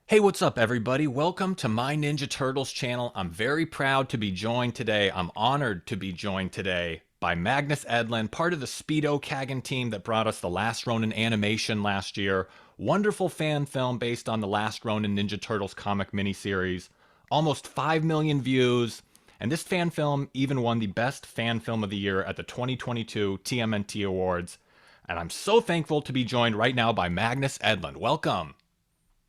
Hey, what's up, everybody? Welcome to my Ninja Turtles channel. I'm very proud to be joined today. I'm honored to be joined today by Magnus Edlund, part of the Speedokaggen team that brought us The Last Ronin animation last year. Wonderful fan film based on the Last Ronin Ninja Turtles comic miniseries. Almost 5 million views. And this fan film even won the Best Fan Film of the Year at the 2022 TMNT Awards. And I'm so thankful to be joined right now by Magnus Edlund. Welcome.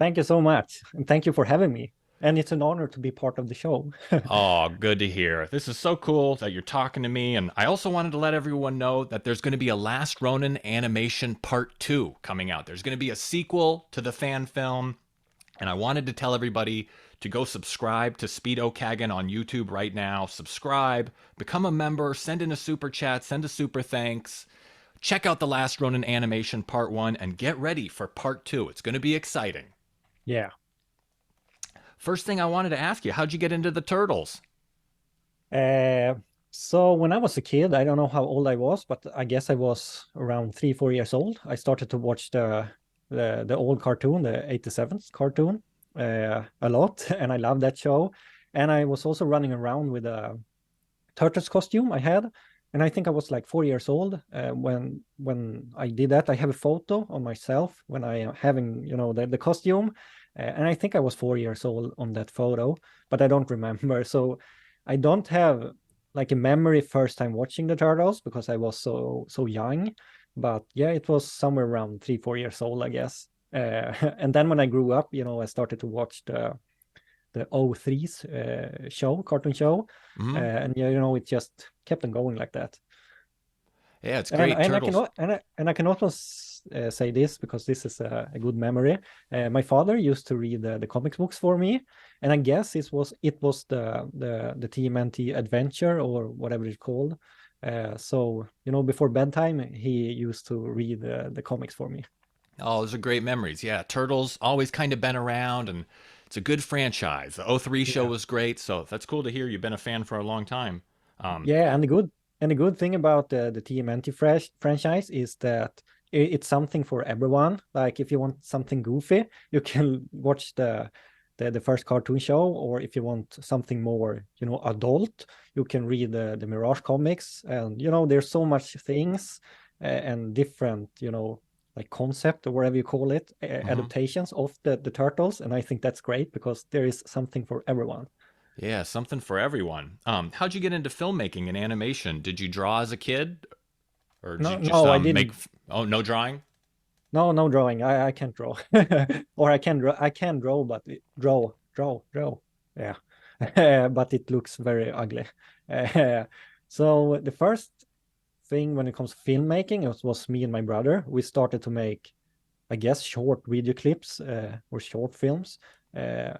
Thank you so much. And thank you for having me. And it's an honor to be part of the show. Oh, good to hear. This is so cool that you're talking to me. And I also wanted to let everyone know that there's going to be a Last Ronin animation part 2 coming out. There's going to be a sequel to the fan film. And I wanted to tell everybody to go subscribe to Speedokaggen on YouTube right now. Subscribe, become a member, send in a super chat, send a super thanks. Check out the Last Ronin animation part 1 and get ready for part 2. It's going to be exciting. Yeah. First thing I wanted to ask you, how'd you get into the Turtles? Uh, so when I was a kid, I don't know how old I was, but I guess I was around 3, 4 years old. I started to watch the old cartoon, the 87th cartoon, a lot, and I loved that show. And I was also running around with a Turtles costume I had. And I think I was like 4 years old when I did that. I have a photo of myself when I am having, the costume. And I think I was 4 years old on that photo, but I don't remember. So I don't have like a memory first time watching the Turtles because I was so young. But yeah, it was somewhere around 3, 4 years old, I guess. And then when I grew up, I started to watch the O3's show, cartoon show, Hmm. and it just kept on going like that. Yeah, it's And great. and I can Turtles. and I can also say this because this is a good memory. My father used to read the comics books for me, and I guess it was the TMNT Adventure or whatever it's called. So before bedtime, he used to read the comics for me. Oh, those are great memories. Yeah, Turtles always kind of been around, and it's a good franchise. The '03 show Yeah. was great, so that's cool to hear you've been a fan for a long time. Um, Yeah, and the good thing about the TMNT franchise is that it's something for everyone. Like if you want something goofy, you can watch the first cartoon show, or if you want something more, adult, you can read the Mirage comics. And there's so much things and different, like concept or whatever you call it, mhm. adaptations of the turtles. And I think that's great because there is something for everyone. Yeah, something for everyone. How'd you get into filmmaking and animation? Did you draw as a kid, or did you No, just no, I make? didn't. Oh, no drawing. No, no drawing. I can't draw. Or I can draw, but draw. Yeah. But it looks very ugly. Uh, so the first thing when it comes to filmmaking, it was me and my brother. We started to make, I guess, short video clips or short films. Uh,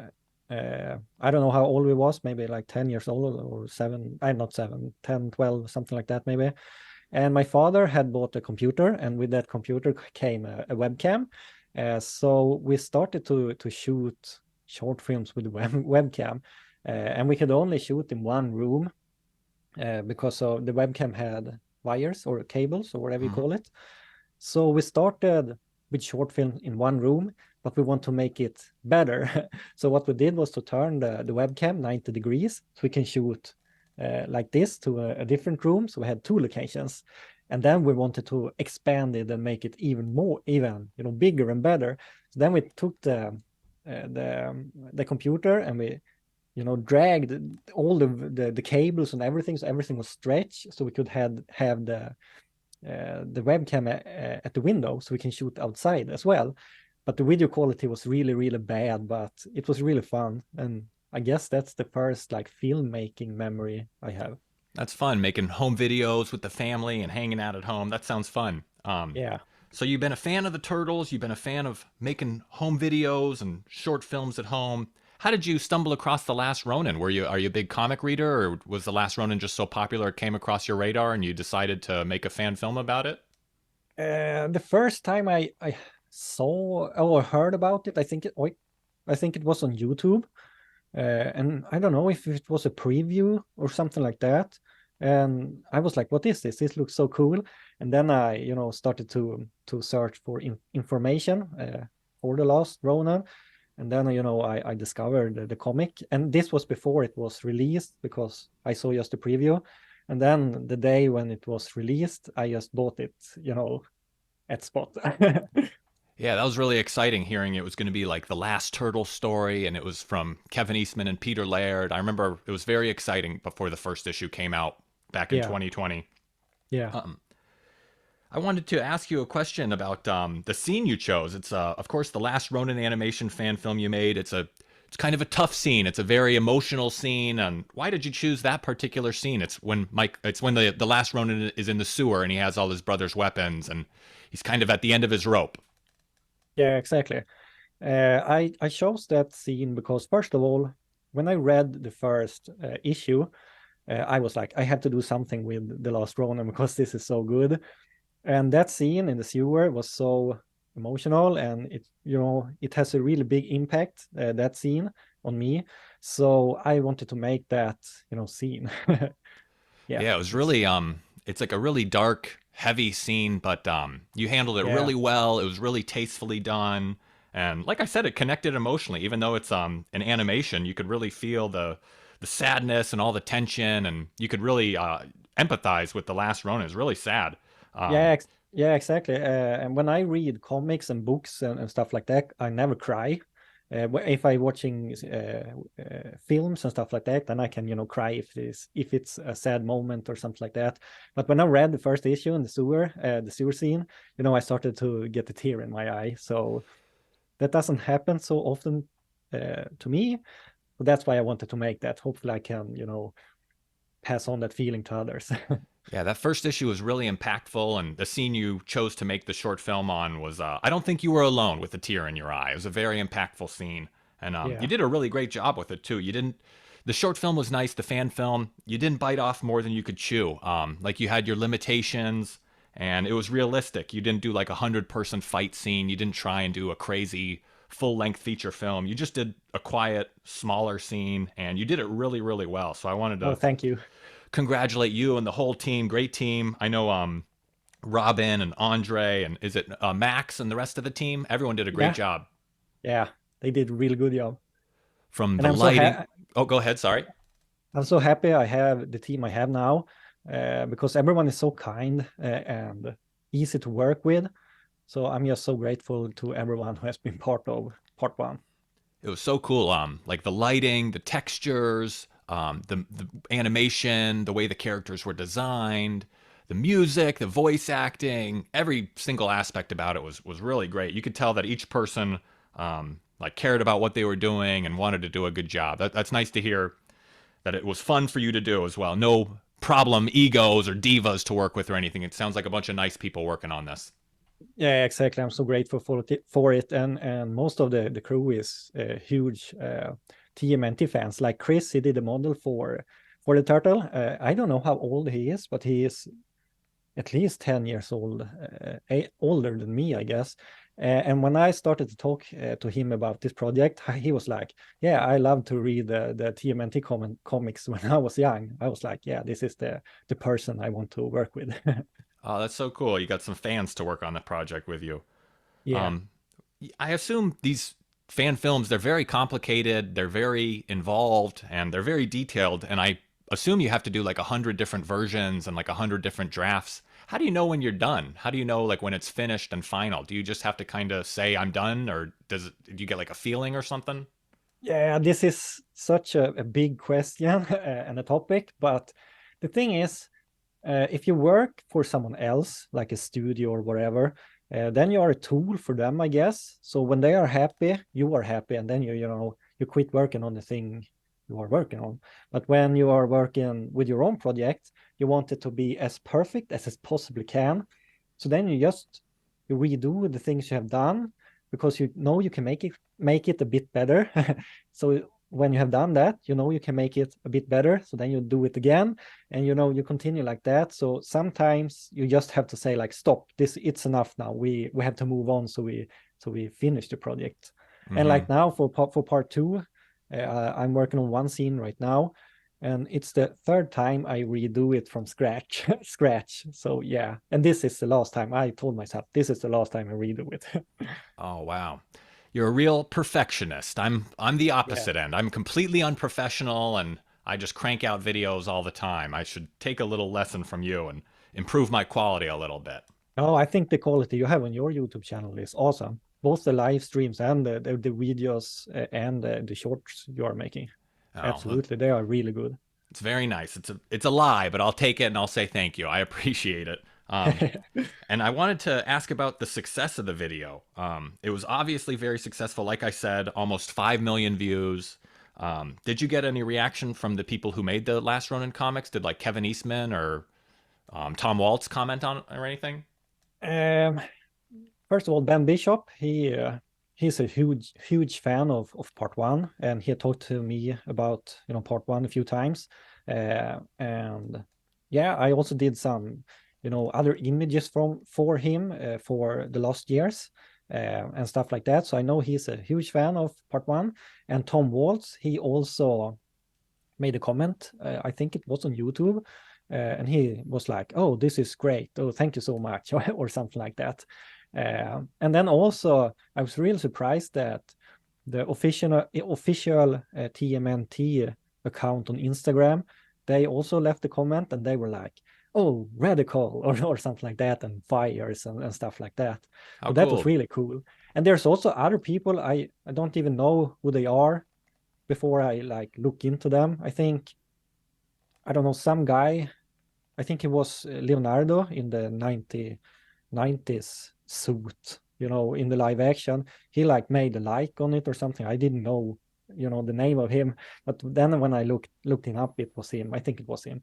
I don't know how old we was, maybe like 10 years old or seven. I'm not seven, 10, 12, something like that, maybe. And my father had bought a computer, and with that computer came a webcam. So we started to shoot short films with webcam, and we could only shoot in one room because of the webcam had wires or cables or whatever you Hmm. call it. So we started with short film in one room, but we want to make it better. So what we did was to turn the webcam 90 degrees so we can shoot like this to a different room. So we had two locations. And then we wanted to expand it and make it even more, even, bigger and better. So then we took the computer and we dragged all the cables and everything, so everything was stretched, so we could have the webcam at the window, so we can shoot outside as well. But the video quality was really, really bad, but it was really fun, and I guess that's the first like filmmaking memory I have. That's fun, making home videos with the family and hanging out at home. That sounds fun. Yeah. So you've been a fan of the Turtles. You've been a fan of making home videos and short films at home. How did you stumble across The Last Ronin? Are you a big comic reader, or was The Last Ronin just so popular it came across your radar and you decided to make a fan film about it? The first time I saw or heard about it, I think it was on YouTube. And I don't know if it was a preview or something like that. And I was like, "What is this? This looks so cool!" And then I, started to search for information for the Last Ronin. And then, I discovered the comic, and this was before it was released because I saw just the preview. And then the day when it was released, I just bought it, at spot. Yeah, that was really exciting hearing it was going to be like the last turtle story, and it was from Kevin Eastman and Peter Laird. I remember it was very exciting before the first issue came out back in Yeah, 2020. yeah. Um, I wanted to ask you a question about the scene you chose. It's of course the last Ronin animation fan film you made. It's kind of a tough scene. It's a very emotional scene. And why did you choose that particular scene? It's when the last Ronin is in the sewer and he has all his brother's weapons and he's kind of at the end of his rope. Yeah, exactly. I chose that scene because, first of all, when I read the first issue, I was like, I have to do something with the Last Ronin because this is so good. And that scene in the sewer was so emotional, and it has a really big impact, that scene, on me. So I wanted to make that scene. Yeah, Yeah, it was it's really it's like a really dark, heavy scene, but you handled it yeah, really well. It was really tastefully done. And like I said, it connected emotionally. Even though it's an animation, you could really feel the sadness and all the tension, and you could really empathize with the last Ronin. It's really sad. yeah, Um, yeah, exactly. And when I read comics and books and stuff like that, I never cry. If I watching films and stuff like that, then I can cry if it's a sad moment or something like that. But when I read the first issue in the sewer scene, I started to get a tear in my eye. So that doesn't happen so often to me. So that's why I wanted to make that. Hopefully, I can pass on that feeling to others. Yeah, that first issue was really impactful, and the scene you chose to make the short film on was I don't think you were alone with a tear in your eye. It was a very impactful scene, and you Yeah. did a really great job with it, too. You didn't. The short film was nice, the fan film. You didn't bite off more than you could chew. Like you had your limitations, and it was realistic. You didn't do like a 100-person fight scene. You didn't try and do a crazy full length feature film. You just did a quiet, smaller scene, and you did it really, really well. So I wanted Oh, to thank you. congratulate you and the whole team. Great team. I know Robin and Andre and is it Max and the rest of the team? Everyone did a great Yeah, job. yeah, they did a really good job. From And the lighting. Oh, go ahead. Sorry. I'm so happy I have the team I have now, because everyone is so kind and easy to work with. So I'm just so grateful to everyone who has been part of part one. It was so cool. Like the lighting, the textures, the animation, the way the characters were designed, the music, the voice acting, every single aspect about it was really great. You could tell that each person like cared about what they were doing and wanted to do a good job. That's nice to hear that it was fun for you to do as well. No problem egos or divas to work with or anything. It sounds like a bunch of nice people working on this. Yeah, exactly. I'm so grateful for it, and most of the crew is huge TMNT fans. Like Chris, he did a model for the turtle. I don't know how old he is, but he is at least 10 years old, older than me, I guess. And when I started to talk to him about this project, he was like, yeah, I love to read the TMNT comics when I was young. I was like, yeah, this is the person I want to work with. Oh, that's so cool. You got some fans to work on the project with you. Yeah. Um, I assume these fan films, they're very complicated, they're very involved, and they're very detailed. And I assume you have to do like 100 different versions and like 100 different drafts. How do you know when you're done? How do you know like when it's finished and final? Do you just have to kind of say I'm done, or do you get like a feeling or something? Yeah, this is such a big question and a topic. But the thing is, if you work for someone else, like a studio or whatever, then you are a tool for them, I guess. So when they are happy, you are happy, and then you quit working on the thing you are working on. But when you are working with your own project, you want it to be as perfect as it possibly can. So then you redo the things you have done because you know you can make it a bit better. So when you have done that, you can make it a bit better. So then you do it again, and you continue like that. So sometimes you just have to say like, stop, it's enough now. We have to move on. So we finish the project. And Mm-hmm. like now for part two, I'm working on one scene right now, and it's the third time I redo it from scratch. Scratch. So yeah, and this is the last time. I told myself this is the last time I redo it. Oh, wow. You're a real perfectionist. I'm the Yeah. opposite end. I'm completely unprofessional and I just crank out videos all the time. I should take a little lesson from you and improve my quality a little bit. Oh, I think the quality you have on your YouTube channel is awesome. Both the live streams and the videos and the shorts you are making. Oh, well, Absolutely, they are really good. it's very nice. It's a lie, but I'll take it and I'll say thank you. I appreciate it. And I wanted to ask about the success of the video. It was obviously very successful. Like I said, almost 5 million views. Did you get any reaction from the people who made the Last Ronin comics? Did like Kevin Eastman or Tom Waltz comment on it or anything? Um, First of all, Ben Bishop, he's a huge fan of part one, and he talked to me about part one a few times. And yeah, I also did some other images for him for the last years and stuff like that. So I know he's a huge fan of part one. And Tom Waltz, he also made a comment. I think it was on YouTube. And he was like, "Oh, this is great. Oh, thank you so much," or something like that. And then also, I was really surprised that the official TMNT account on Instagram, they also left a comment and they were like, "Oh, radical," or something like that, and fires and stuff like that. How So that was cool. really cool. And there's also other people I don't even know who they are before I like look into them. I think I don't know some guy. I think he was Leonardo in the 90s suit, in the live action. He like made a like on it or something. I didn't know, the name of him. But then when I looked him up, it was him. I think it was him.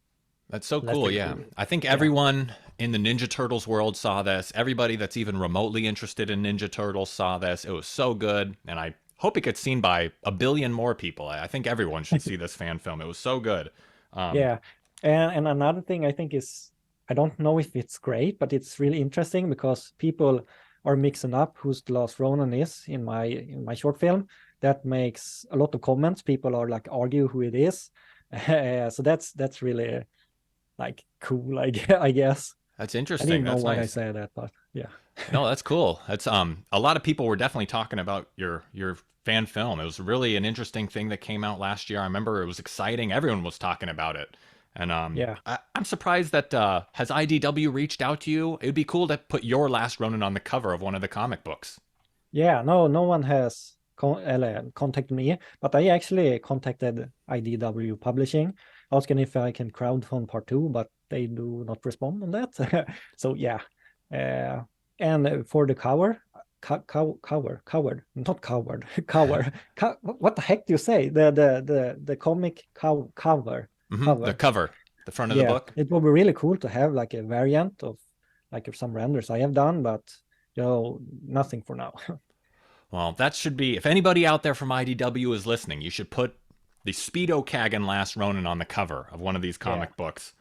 That's so That's cool. really Yeah. cool. I think Yeah. everyone in the Ninja Turtles world saw this. Everybody that's even remotely interested in Ninja Turtles saw this. It was so good. And I hope it gets seen by a billion more people. I think everyone should see this fan film. It was so good. Um, Yeah. And another thing I think is I don't know if it's great, but it's really interesting because people are mixing up who's the last Ronin is in my short film. That makes a lot of comments. People are like argue who it is. So that's really like cool, I guess. that's I interesting. didn't know That's why I nice. said that, but yeah. No, that's cool. That's a lot of people were definitely talking about your fan film. It was really an interesting thing that came out last year. I remember it was exciting. Everyone was talking about it. And Yeah. I'm surprised that has IDW reached out to you? It would be cool to put your Last Ronin on the cover of one of the comic books. Yeah, no one has contacted me, but I actually contacted IDW Publishing, asking if I can crowdfund part two, but they do not respond on that. So yeah, uh, and for the cover, not coward, cover. What the heck do you say? The comic cover The cover. cover, the front of the Yeah, book. it would be really cool to have like a variant of like some renders I have done, but nothing for now. Well, that should be. If anybody out there from IDW is listening, you should put the Speedokaggen Last Ronin on the cover of one of these Yeah. comic books.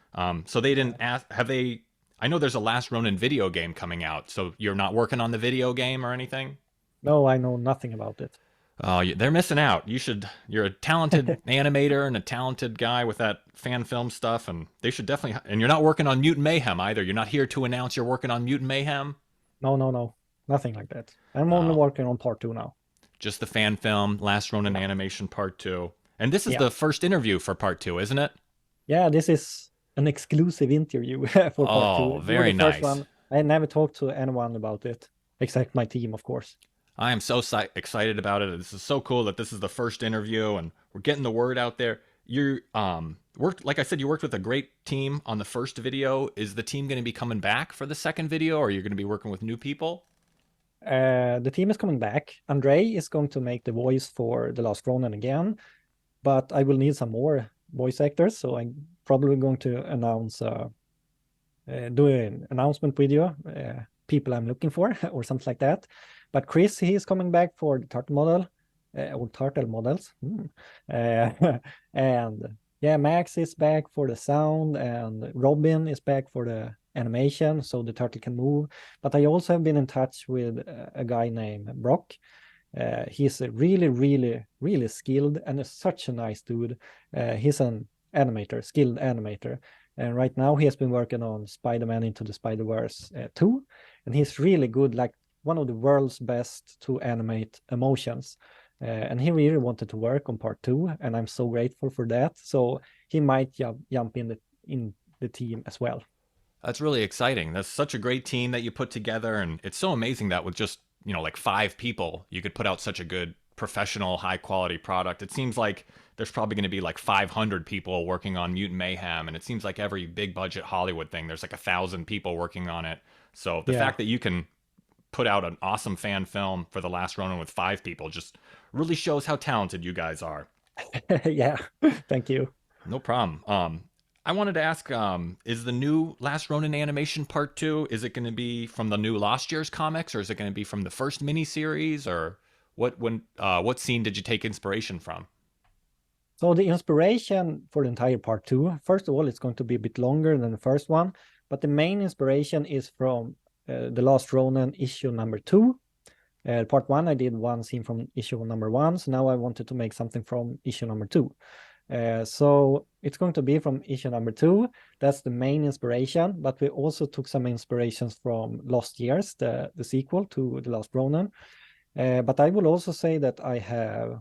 So they Yeah. didn't ask. Have they? I know there's a Last Ronin video game coming out. So you're not working on the video game or anything. No, I know nothing about it. Oh, they're missing out. You should. You're a talented animator and a talented guy with that fan film stuff, and they should definitely. And you're not working on Mutant Mayhem either. You're not here to announce you're working on Mutant Mayhem. No, nothing like that. I'm only Oh, working on part two now. just the fan film, Last Ronin Yeah. animation part two. And this is Yeah. the first interview for part two, isn't it? Yeah, this is an exclusive interview for part Oh, two. You're the very first nice. one. I never talked to anyone about it, except my team, of course. I am so excited about it. This is so cool that this is the first interview and we're getting the word out there. You worked like I said, you worked with a great team on the first video. Is the team going to be coming back for the second video, or are you going to be working with new people? The team is coming back. Andre is going to make the voice for The Last Ronin again, but I will need some more voice actors, so I'm probably going to do an announcement video, people I'm looking for, or something like that. But Chris, he is coming back for the turtle model, or turtle models. And yeah, Max is back for the sound, and Robin is back for the animation, so the turtle can move. But I also have been in touch with a guy named Brock. He's a really skilled and such a nice dude. He's an animator, skilled animator. And right now he has been working on Spider-Man Into the Spider-Verse 2. And he's really good. Like one of the world's best to animate emotions. And he really wanted to work on part 2, and I'm so grateful for that. So he might jump in the team as well. That's really exciting. That's such a great team that you put together, and it's so amazing that with just, like 5 people, you could put out such a good professional, high quality product. It seems like there's probably going to be like 500 people working on Mutant Mayhem, and it seems like every big budget Hollywood thing, there's like 1,000 people working on it. So the Yeah. fact that you can put out an awesome fan film for The Last Ronin with 5 people just really shows how talented you guys are. Yeah. Thank you. No problem. I wanted to ask, is the new Last Ronin animation part 2, is it going to be from the new Lost Years comics, or is it going to be from the first miniseries, or what scene did you take inspiration from? So the inspiration for the entire part 2, first of all, it's going to be a bit longer than the first one, but the main inspiration is from The Last Ronin issue number 2. Part 1, I did one scene from issue number 1, so now I wanted to make something from issue number 2. So it's going to be from issue number 2. That's the main inspiration, but we also took some inspirations from Lost Years, the sequel to The Last Ronin. But I will also say that I have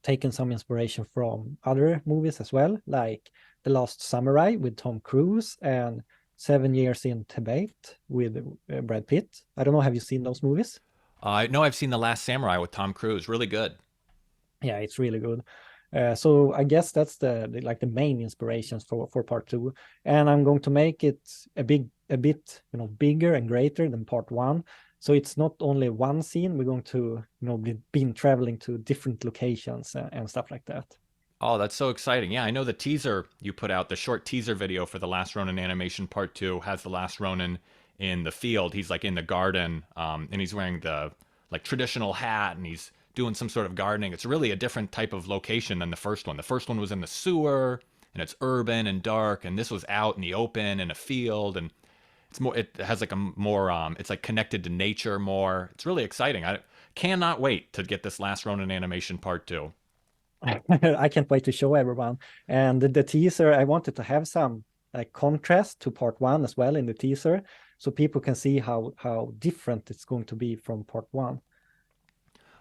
taken some inspiration from other movies as well, like The Last Samurai with Tom Cruise and 7 Years in Tibet with Brad Pitt. I don't know, have you seen those movies? I know I've seen The Last Samurai with Tom Cruise. Really good. Yeah, it's really good. So I guess that's like the main inspirations for part 2, and I'm going to make it a bit bigger and greater than part 1. So it's not only one scene. We're going to be traveling to different locations and stuff like that. Oh, that's so exciting. Yeah, I know the teaser you put out, the short teaser video for The Last Ronin animation part 2 has The Last Ronin in the field. He's like in the garden, and he's wearing the like traditional hat, and he's doing some sort of gardening. It's really a different type of location than the first one. The first one was in the sewer, and it's urban and dark, and this was out in the open in a field, and it has like a more it's like connected to nature more. It's really exciting. I cannot wait to get this Last Ronin animation part 2. I can't wait to show everyone. And the teaser, I wanted to have some like contrast to part 1 as well in the teaser, so people can see how different it's going to be from part 1.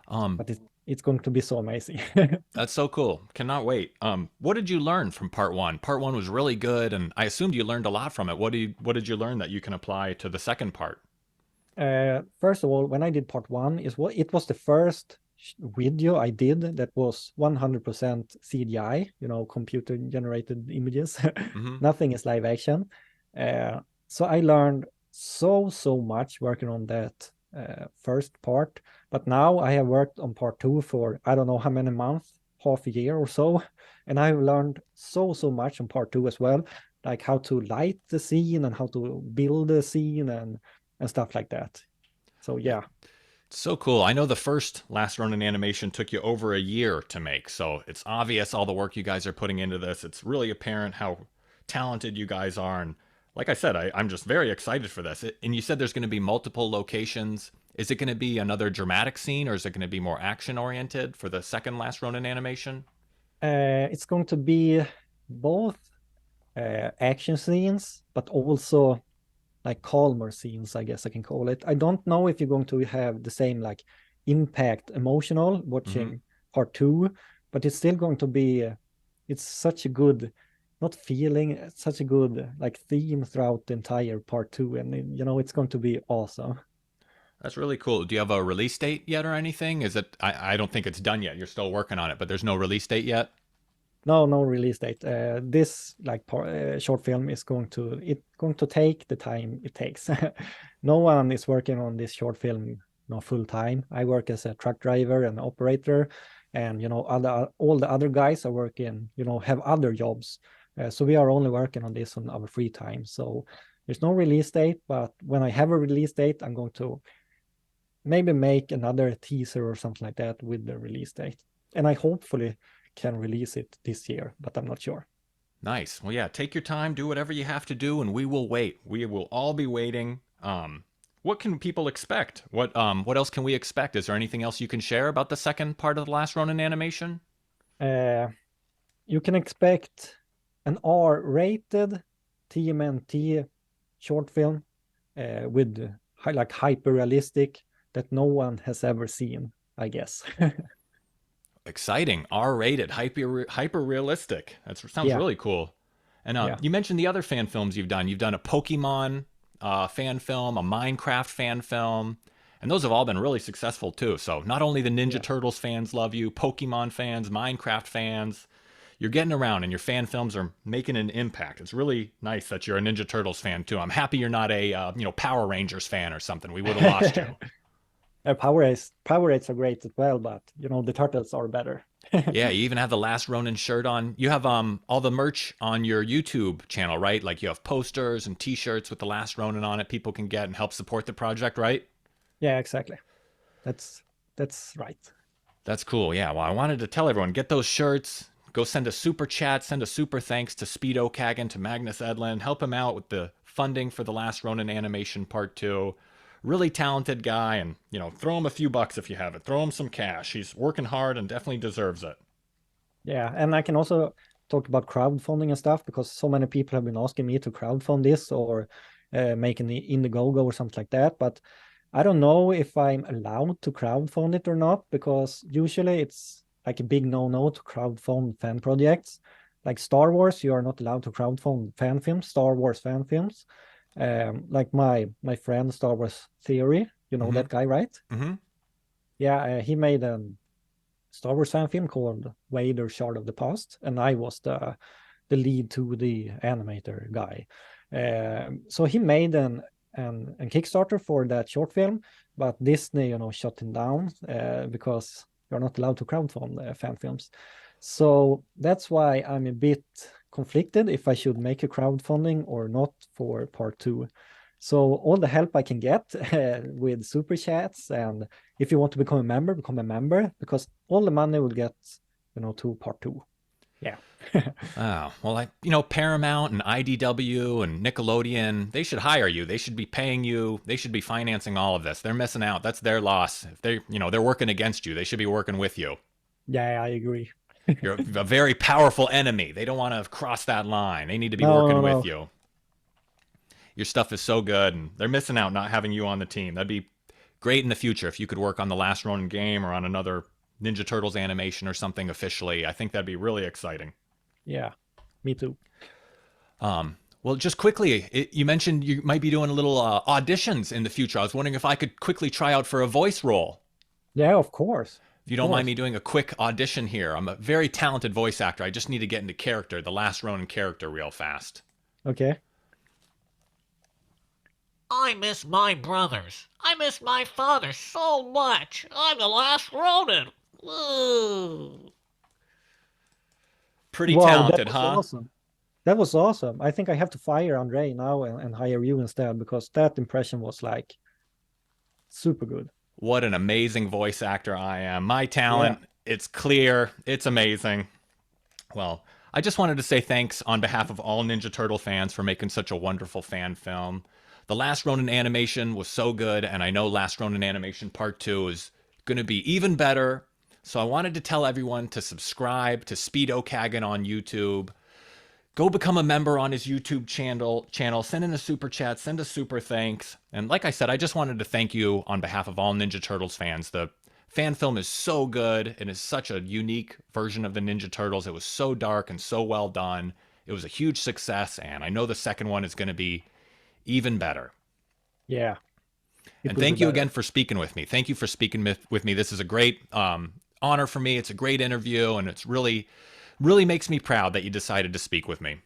Um, But it's going to be so amazing. that's so cool. Cannot wait. What did you learn from part 1? Part 1 was really good, and I assumed you learned a lot from it. What did you learn that you can apply to the second part? First of all, when I did part 1, it was the first video I did that was 100% CGI, computer generated images. Hmm. Nothing is live action. So I learned so much working on that first part. But now I have worked on part 2 for I don't know how many months, half a year or so, and I've learned so much on part 2 as well, like how to light the scene and how to build the scene and stuff like that. So Yeah, yeah. it's so cool. I know the first Last Ronin animation took you over a year to make, so it's obvious all the work you guys are putting into this. It's really apparent how talented you guys are, and like I said, I'm just very excited for this. And you said there's going to be multiple locations. Is it going to be another dramatic scene, or is it going to be more action oriented for the second Last Ronin animation? It's going to be both action scenes, but also like calmer scenes, I guess I can call it. I don't know if you're going to have the same like impact emotional Hmm. watching part 2, but it's still going to be it's such a good, not feeling, such a good like theme throughout the entire part 2, and it's going to be awesome. That's really cool. Do you have a release date yet or anything? Is it? I don't think it's done yet. You're still working on it, but there's no release date yet. No release date. This like short film is going to take the time it takes. No one is working on this short film, full time. I work as a truck driver and operator, and all the other guys are working, have other jobs. So we are only working on this on our free time. So there's no release date, but when I have a release date, I'm going to maybe make another teaser or something like that with the release date. And I hopefully can release it this year, but I'm not sure. Nice. Well, yeah. Take your time. Do whatever you have to do, and we will wait. We will all be waiting. What can people expect? What else can we expect? Is there anything else you can share about the second part of the Last Ronin animation? Uh, you can expect an R-rated TMNT short film with like hyper realistic. that no one has ever seen, I guess. Exciting, R-rated, hyper realistic. That sounds Yeah, really cool. And yeah, you mentioned the other fan films you've done. You've done a Pokemon fan film, a Minecraft fan film, and those have all been really successful too. So not only the Ninja yeah. Turtles fans love you, Pokemon fans, Minecraft fans, you're getting around and your fan films are making an impact. It's really nice that you're a Ninja Turtles fan too. I'm happy you're not a Power Rangers fan or something. We would have lost you. Power Rates are great as well, but the turtles are better. Yeah, you even have the Last Ronin shirt on. You have all the merch on your YouTube channel, right? Like you have posters and T-shirts with the Last Ronin on it. People can get and help support the project, right? Yeah, exactly. That's that's right. That's cool. Yeah. Well, I wanted to tell everyone get those shirts. Go send a super chat, send a super thanks to Speedokaggen, to Magnus Edlund. Help him out with the funding for the Last Ronin animation part 2. Really talented guy, and throw him a few bucks if you have it. Throw him some cash. He's working hard and definitely deserves it. Yeah, and I can also talk about crowdfunding and stuff because so many people have been asking me to crowdfund this or make an Indiegogo or something like that. But I don't know if I'm allowed to crowdfund it or not because usually it's like a big no-no to crowdfund fan projects. Like Star Wars, you are not allowed to crowdfund fan films, Star Wars fan films. Like my friend Star Wars Theory, you know Mm-hmm. that guy, right? Mm-hmm. Yeah, he made an Star Wars fan film called Vader Shard of the Past, and I was the lead to the animator guy. So he made an Kickstarter for that short film, but Disney, shut him down because you're not allowed to crowdfund fan films. So that's why I'm a bit conflicted if I should make a crowdfunding or not for part 2. So all the help I can get with super chats, and if you want to become a member because all the money will get, to part 2. Yeah. Oh, well, Paramount and IDW and Nickelodeon, they should hire you. They should be paying you. They should be financing all of this. They're missing out. That's their loss. If they're working against you. They should be working with you. Yeah, I agree. You're a very powerful enemy. They don't want to cross that line. They need to be No, working no, with no. you. Your stuff is so good, and they're missing out not having you on the team. That'd be great in the future if you could work on the Last Ronin game or on another Ninja Turtles animation or something officially. I think that'd be really exciting. Yeah, me too. Well, just quickly, you mentioned you might be doing a little auditions in the future. I was wondering if I could quickly try out for a voice role. Yeah, of course. If you Of don't mind course. me doing a quick audition here, I'm a very talented voice actor. I just need to get into character, the Last Ronin character, real fast. Okay. I miss my brothers. I miss my father so much. I'm the last Ronin. Ooh. Pretty Wow, that talented, was huh? awesome. That was awesome. I think I have to fire Andre now and hire you instead because that impression was like super good. What an amazing voice actor I am. My Yeah. talent, it's clear, it's amazing. Well, I just wanted to say thanks on behalf of all Ninja Turtle fans for making such a wonderful fan film. The Last Ronin animation was so good, and I know Last Ronin animation part 2 is going to be even better. So I wanted to tell everyone to subscribe to Speedokaggen on YouTube. Go become a member on his YouTube channel. Send in a super chat, send a super thanks. And like I said, I just wanted to thank you on behalf of all Ninja Turtles fans. The fan film is so good. It is such a unique version of the Ninja Turtles. It was so dark and so well done. It was a huge success, and I know the second one is going to be even better. Yeah, it And will be thank you again better. for speaking with me. Thank you for speaking with me. This is a great honor for me. It's a great interview, and it's really makes me proud that you decided to speak with me.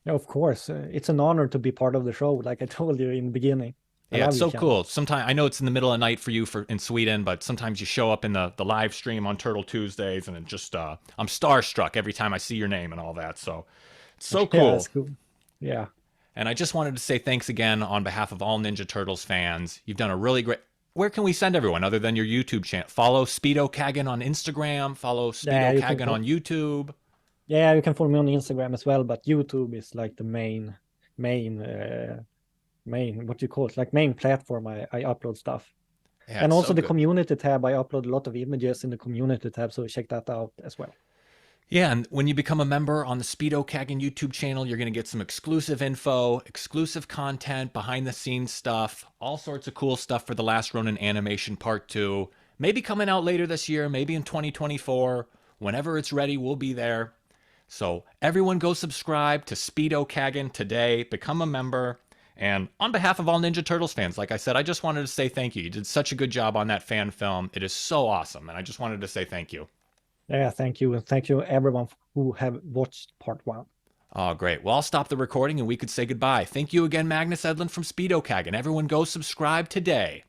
Yeah, of course. It's an honor to be part of the show, like I told you in the beginning. I Yeah, it's love your so channel. cool. Sometimes I know it's in the middle of the night for you in Sweden, but sometimes you show up in the live stream on Turtle Tuesdays, and it just I'm starstruck every time I see your name and all that. So it's so Yeah, cool. it's cool. Yeah. And I just wanted to say thanks again on behalf of all Ninja Turtles fans. You've done a really great. Where can we send everyone other than your YouTube channel? Follow Speedokaggen on Instagram. Follow Yeah, Speedokaggen on YouTube. you can follow me on Instagram as well, but YouTube is like the main what you call it, like main platform I upload stuff. Yeah, And it's so also the good. community tab, I upload a lot of images in the community tab, so check that out as well. Yeah, and when you become a member on the Speedokaggen YouTube channel, you're going to get some exclusive info, exclusive content, behind the scenes stuff, all sorts of cool stuff for The Last Ronin Animation Part 2. Maybe coming out later this year, maybe in 2024. Whenever it's ready, we'll be there. So everyone go subscribe to Speedokaggen today, become a member. And on behalf of all Ninja Turtles fans, like I said, I just wanted to say thank you. You did such a good job on that fan film. It is so awesome. And I just wanted to say thank you. Yeah, thank you. And thank you everyone who have watched part 1. Oh, great. Well, I'll stop the recording and we could say goodbye. Thank you again, Magnus Edlund from Speedokaggen. Everyone go subscribe today.